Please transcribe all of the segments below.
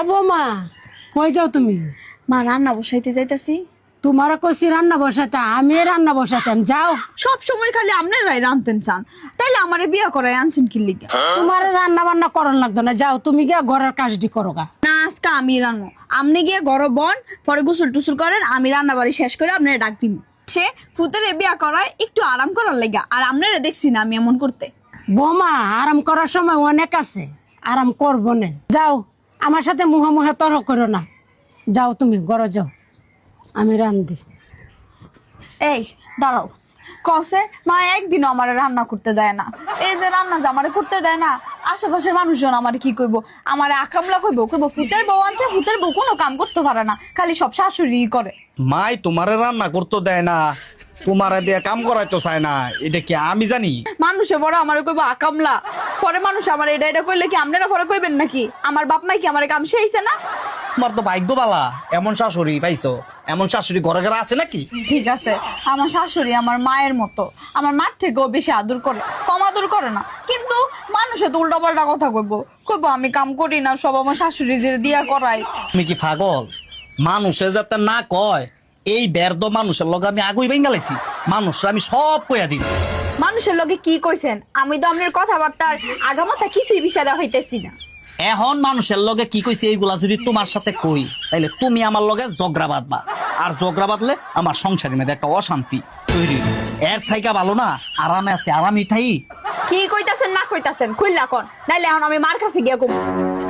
বৌমা কই যাও তুমি? মা রান্না বসাইতে যাইতাছি। তোমার কইছি রান্না বসাতে, আমি রান্না বসাতাম। যাও। সব সময় খালি আপনারাই রাঁধতেন চান, তাইলে আমারে বিয়া করাই আনছেন কি লিগা? তোমার রান্না বান্না করার লাগতো না, যাও তুমি গিয়া ঘরের কাজটি করো গা। না, আজকে আমি রান্না, আপনি গিয়ে গরম বন, পরে গোসল টুসুল করেন, আমি রান্না বাড়ি শেষ করে আপনারা ডাক দিব। সে ফুতের বিয়া করায় একটু আরাম করার লাগা, আর আপনারা দেখছি না আমি এমন করতে। বৌমা আরাম করার সময় অনেক আছে, আরাম করবো না। যাও, আমার সাথে মুহে মুহে তর্ক করো না। যাও তুমি ঘরে যাও, আমি রান্ধি। এই দাঁড়াও, কসে মা একদিনও আমার রান্না করতে দেয় না। এই যে রান্না যে আমারে করতে দেয় না, আশেপাশের মানুষজন আমারে কি কইব? আমারে আকামলা কইব, ফুতের বউ আনছে, ফুতের বউ কোনো কাম করতে পারে না, খালি সব শাশুড়ি করে। মাই তোমারে রান্না করতে দেয় না, তোমারে দিয়ে কাম করাইতে চায় না, এটা কি আমি জানি? মানুষে বড় আমারে কইব আকামলা, পরে মানুষ আমার এটা এটা কইলে কি আপনারা পরে কইবেন নাকি? আমার বাপ মাই কি আমারে কাম শিখাইছে না? তোমার তো ভাগ্য বালা, এমন শাশুড়ি পাইছো। এমন শাশুড়ি ঘরে ঘরে আছে নাকি? ঠিক আছে, আমার শাশুড়ি আমার মায়ের মতো, আমার মার থেকেও বেশি আদর করে, কম আদর করে না। কিন্তু মানুষে তো উল্টা পাল্টা কথা কইব আমি কাম করি না, সব আমার শাশুড়ি দিয়া করাই। তুমি কি পাগল? মানুষে যাতে না কয় এই ব্যর্থ মানুষের লগে আমি আগুই বেঙ্গালাইছি, মানুষরা আমি সব কইয়া দিছি। মানুষের লগে কি কইছেন? আমি তো আপনার কথাবার্তার আগামাথা কিছুই বিচারা হইতেছি না। এখন মানুষের লগে কি কইছে এইগুলা যদি তোমার সাথে কই, তাইলে তুমি আমার লগে ঝগড়া বাঁধবা, আর ঝগড়া বাঁধলে আমার সংসারের মধ্যে একটা অশান্তি তৈরি। এর থাইকা ভালো না আরামে আছে, আরামই ঠাই। কি কইতাছেন না কইতাছেন খুললা কোন, নাইলে এখন আমি মার কাছে গিয়া কম।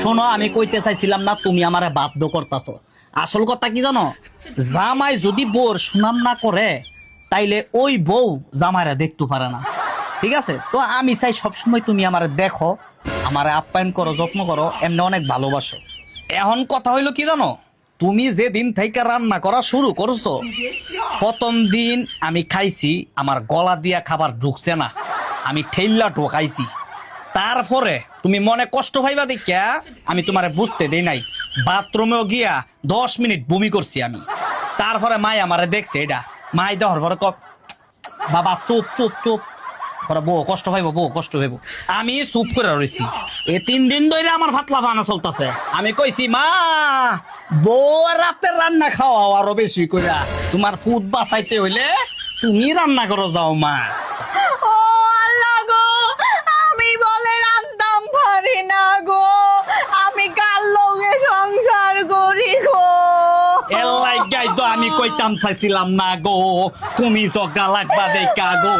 শোনো, আমি কইতে চাইছিলাম না, তুমি আমারে বাধ্য করতাছো। আসল কথা কি জানো, জামাই যদি বউর সুনাম না করে তাইলে ওই বউ জামাইরা দেখতে পারে না। ঠিক আছে? তো আমি চাই সবসময় তুমি আমারে দেখো, আমারে আপ্যায়ন করো, যত্ন করো, এমনি অনেক ভালোবাসো। এখন কথা হইলো কি জানো, তুমি যে দিন থেকে রান্না করা শুরু করছো, প্রথম দিন আমি খাইছি, আমার গলা দিয়া খাবার ঢুকছে না, আমি ঠেল্লা ঢোকাইছি। তারপরে তুমি মনে কষ্ট পাইবা দেখিয়া আমি তোমারে বুঝতে দেই নাই, বাথরুমেও গিয়া 10 মিনিট বমি করছি আমি। তারপরে মাই আমারে দেখছে, এটা মাই দেওয়ার পরে বাবা চুপ চুপ চুপ, বউ কষ্ট পাইব, বউ কষ্ট পাইব। আমি চুপ করে রয়েছি। 3 দিন ধরে আমার ফাতলা বানা চলতেছে। আমি কইছি মা, বউ আর রাতের রান্না খাওয়াও আরো বেশি কইরা, তোমার ফুড বাঁচাইতে হইলে তুমি রান্না করো যাও মা। ও আল্লাহ গো, আমি বলে রান্দাম পারি না গো, আমি কার লগে সংসার করি গো। এলাই গাই তো আমি কইতাম চাইছিলাম না গো, তুমি জগা লাগবা দেখা গো।